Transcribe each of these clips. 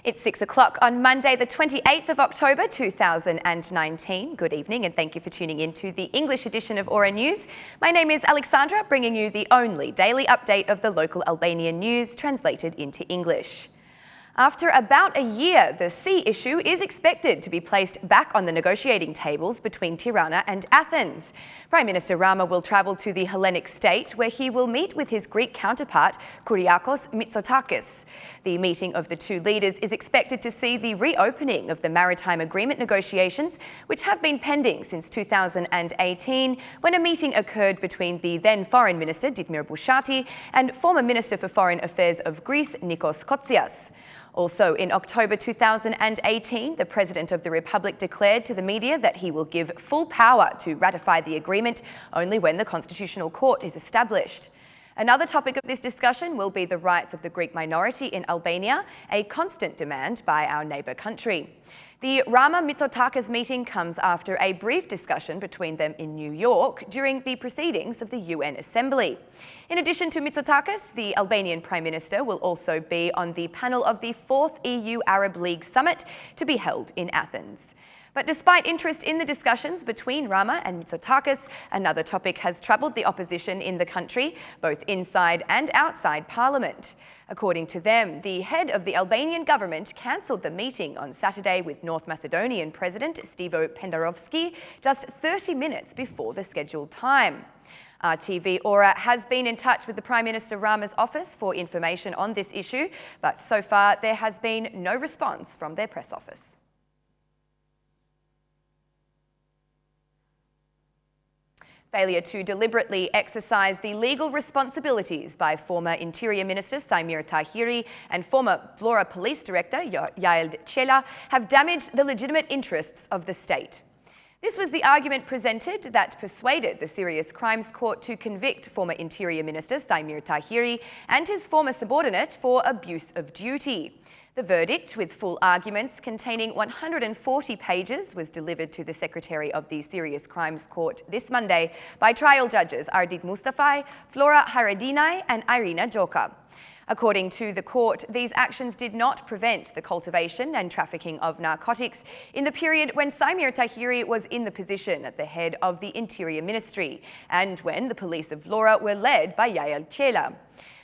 It's 6 o'clock on Monday, the 28th of October 2019. Good evening and thank you for tuning in to the English edition of Ora News. My name is Alexandra, bringing you the only daily update of the local Albanian news translated into English. After about a year, the sea issue is expected to be placed back on the negotiating tables between Tirana and Athens. Prime Minister Rama will travel to the Hellenic state where he will meet with his Greek counterpart, Kyriakos Mitsotakis. The meeting of the two leaders is expected to see the reopening of the maritime agreement negotiations, which have been pending since 2018, when a meeting occurred between the then Foreign Minister, Ditmir Bushati, and former Minister for Foreign Affairs of Greece, Nikos Kotzias. Also, in October 2018, the President of the Republic declared to the media that he will give full power to ratify the agreement only when the Constitutional Court is established. Another topic of this discussion will be the rights of the Greek minority in Albania, a constant demand by our neighbour country. The Rama-Mitsotakis meeting comes after a brief discussion between them in New York during the proceedings of the UN Assembly. In addition to Mitsotakis, the Albanian Prime Minister will also be on the panel of the 4th EU-Arab League Summit to be held in Athens. But despite interest in the discussions between Rama and Mitsotakis, another topic has troubled the opposition in the country, both inside and outside Parliament. According to them, the head of the Albanian government cancelled the meeting on Saturday with North Macedonian President Stevo Pendarovski just 30 minutes before the scheduled time. RTV Ora has been in touch with the Prime Minister Rama's office for information on this issue, but so far there has been no response from their press office. Failure to deliberately exercise the legal responsibilities by former Interior Minister Saimir Tahiri and former Vlora Police Director Yael Çela have damaged the legitimate interests of the state. This was the argument presented that persuaded the Serious Crimes Court to convict former Interior Minister Saimir Tahiri and his former subordinate for abuse of duty. The verdict, with full arguments containing 140 pages, was delivered to the Secretary of the Serious Crimes Court this Monday by trial judges Ardit Mustafai, Flora Haradinaj and Irina Joka. According to the court, these actions did not prevent the cultivation and trafficking of narcotics in the period when Saimir Tahiri was in the position at the head of the Interior Ministry and when the police of Vlora were led by Yael Çela.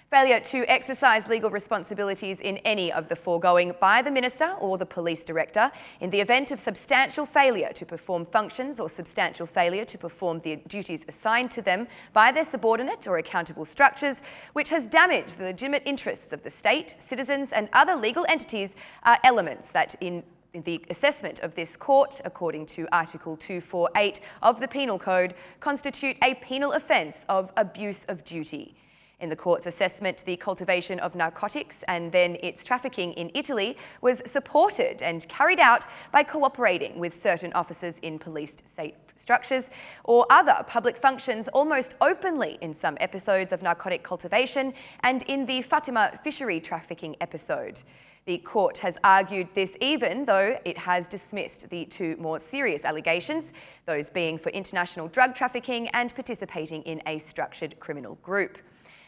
Failure to exercise legal responsibilities in any of the foregoing by the Minister or the Police Director in the event of substantial failure to perform functions or substantial failure to perform the duties assigned to them by their subordinate or accountable structures, which has damaged the legitimate interests of the state, citizens and other legal entities, are elements that in the assessment of this court, according to Article 248 of the Penal Code, constitute a penal offence of abuse of duty. In the court's assessment, the cultivation of narcotics and then its trafficking in Italy was supported and carried out by cooperating with certain officers in policed state structures or other public functions almost openly in some episodes of narcotic cultivation and in the Fatima fishery trafficking episode. The court has argued this even though it has dismissed the two more serious allegations, those being for international drug trafficking and participating in a structured criminal group.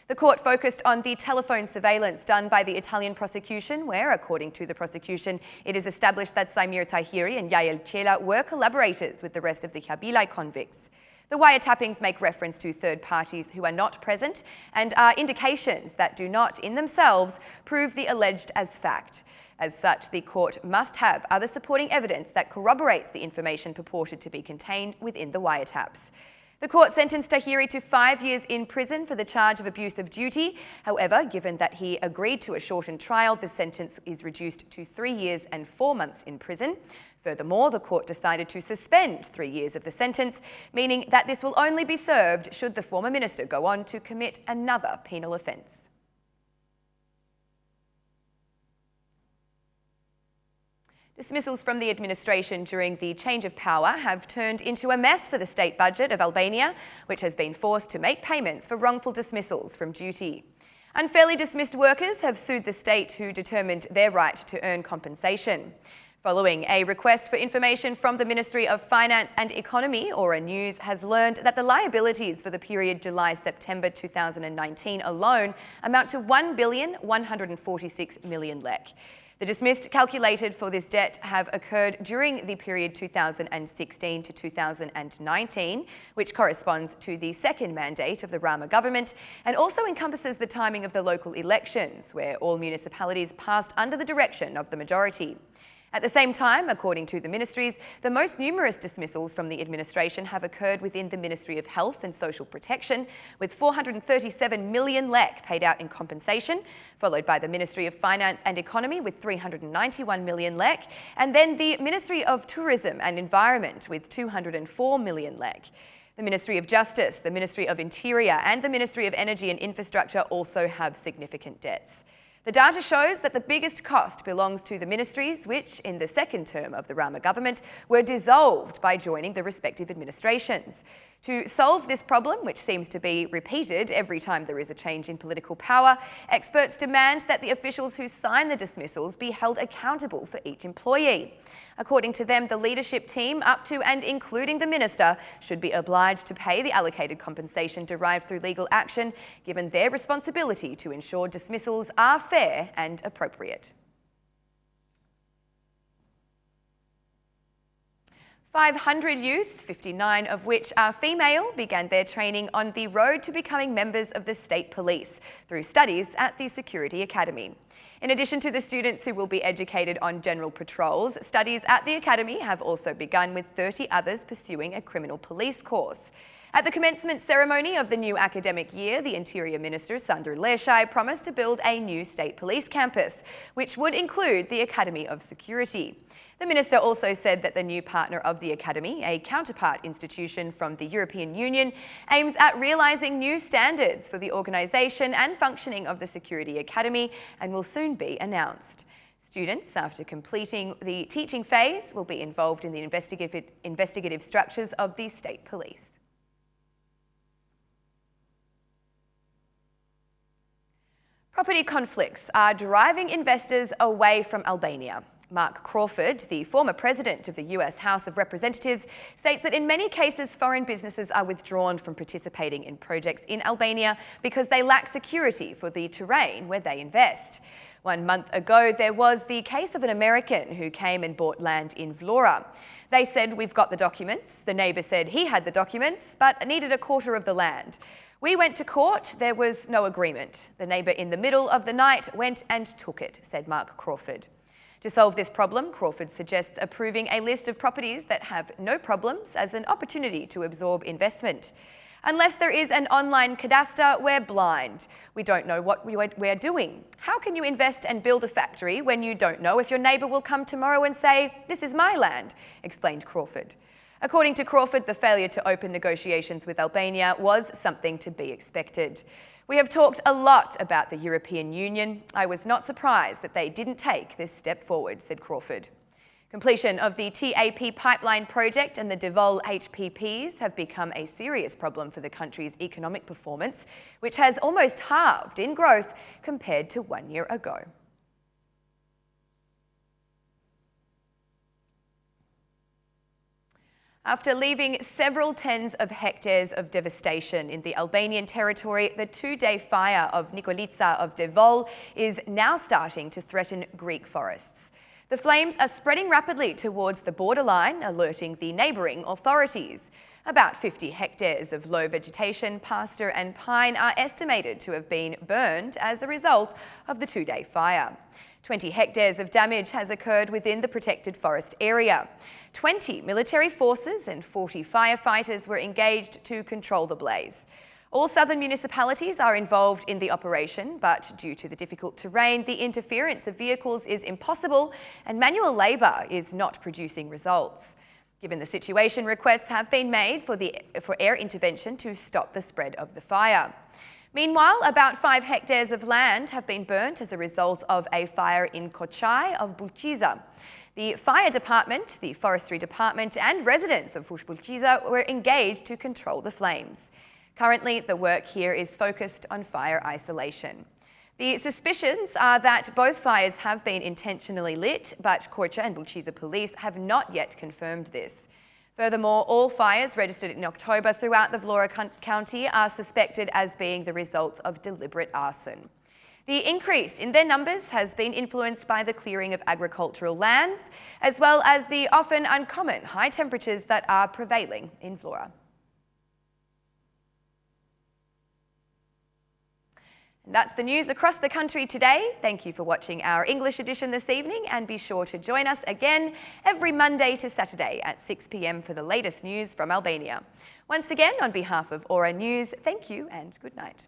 The court focused on the telephone surveillance done by the Italian prosecution, where, according to the prosecution, it is established that Saimir Tahiri and Yael Çela were collaborators with the rest of the Kabilaj convicts. The wiretappings make reference to third parties who are not present and are indications that do not, in themselves, prove the alleged as fact. As such, the court must have other supporting evidence that corroborates the information purported to be contained within the wiretaps. The court sentenced Tahiri to 5 years in prison for the charge of abuse of duty. However, given that he agreed to a shortened trial, the sentence is reduced to 3 years and 4 months in prison. Furthermore, the court decided to suspend 3 years of the sentence, meaning that this will only be served should the former minister go on to commit another penal offence. Dismissals from the administration during the change of power have turned into a mess for the state budget of Albania, which has been forced to make payments for wrongful dismissals from duty. Unfairly dismissed workers have sued the state, who determined their right to earn compensation. Following a request for information from the Ministry of Finance and Economy, Ora News has learned that the liabilities for the period July-September 2019 alone amount to 1,146 million lek. The dismissed calculated for this debt have occurred during the period 2016 to 2019, which corresponds to the second mandate of the Rama government and also encompasses the timing of the local elections, where all municipalities passed under the direction of the majority. At the same time, according to the ministries, the most numerous dismissals from the administration have occurred within the Ministry of Health and Social Protection, with 437 million lek paid out in compensation, followed by the Ministry of Finance and Economy with 391 million lek, and then the Ministry of Tourism and Environment with 204 million lek. The Ministry of Justice, the Ministry of Interior and the Ministry of Energy and Infrastructure also have significant debts. The data shows that the biggest cost belongs to the ministries which, in the second term of the Rama government, were dissolved by joining the respective administrations. To solve this problem, which seems to be repeated every time there is a change in political power, experts demand that the officials who sign the dismissals be held accountable for each employee. According to them, the leadership team, up to and including the minister, should be obliged to pay the allocated compensation derived through legal action, given their responsibility to ensure dismissals are fair and appropriate. 500 youth, 59 of which are female, began their training on the road to becoming members of the state police through studies at the Security Academy. In addition to the students who will be educated on general patrols, studies at the Academy have also begun, with 30 others pursuing a criminal police course. At the commencement ceremony of the new academic year, the Interior Minister, Sandra Leshai, promised to build a new state police campus, which would include the Academy of Security. The Minister also said that the new partner of the Academy, a counterpart institution from the European Union, aims at realising new standards for the organisation and functioning of the Security Academy and will soon be announced. Students, after completing the teaching phase, will be involved in the investigative structures of the state police. Property conflicts are driving investors away from Albania. Mark Crawford, the former president of the US House of Representatives, states that in many cases foreign businesses are withdrawn from participating in projects in Albania because they lack security for the terrain where they invest. 1 month ago, there was the case of an American who came and bought land in Vlora. They said, "We've got the documents." The neighbour said he had the documents, but needed a quarter of the land. "We went to court, there was no agreement. The neighbour in the middle of the night went and took it," said Mark Crawford. To solve this problem, Crawford suggests approving a list of properties that have no problems as an opportunity to absorb investment. Unless there is an online cadastre, we're blind. We don't know what we're doing. How can you invest and build a factory when you don't know if your neighbour will come tomorrow and say, "This is my land," explained Crawford. According to Crawford, the failure to open negotiations with Albania was something to be expected. "We have talked a lot about the European Union. I was not surprised that they didn't take this step forward," said Crawford. Completion of the TAP pipeline project and the Devol HPPs have become a serious problem for the country's economic performance, which has almost halved in growth compared to 1 year ago. After leaving several tens of hectares of devastation in the Albanian territory, the 2-day fire of Nikolica of Devol is now starting to threaten Greek forests. The flames are spreading rapidly towards the borderline, alerting the neighbouring authorities. About 50 hectares of low vegetation, pasture and pine are estimated to have been burned as a result of the 2-day fire. 20 hectares of damage has occurred within the protected forest area. 20 military forces and 40 firefighters were engaged to control the blaze. All southern municipalities are involved in the operation, but due to the difficult terrain, the interference of vehicles is impossible and manual labour is not producing results. Given the situation, requests have been made for air intervention to stop the spread of the fire. Meanwhile, about 5 hectares of land have been burnt as a result of a fire in Kochai of Bulqiza. The fire department, the forestry department and residents of Bulqiza were engaged to control the flames. Currently, the work here is focused on fire isolation. The suspicions are that both fires have been intentionally lit, but Korcha and Bulqiza police have not yet confirmed this. Furthermore, all fires registered in October throughout the Vlora County are suspected as being the result of deliberate arson. The increase in their numbers has been influenced by the clearing of agricultural lands, as well as the often uncommon high temperatures that are prevailing in Vlora. And that's the news across the country today. Thank you for watching our English edition this evening, and be sure to join us again every Monday to Saturday at 6 p.m. for the latest news from Albania. Once again, on behalf of Ora News, thank you and good night.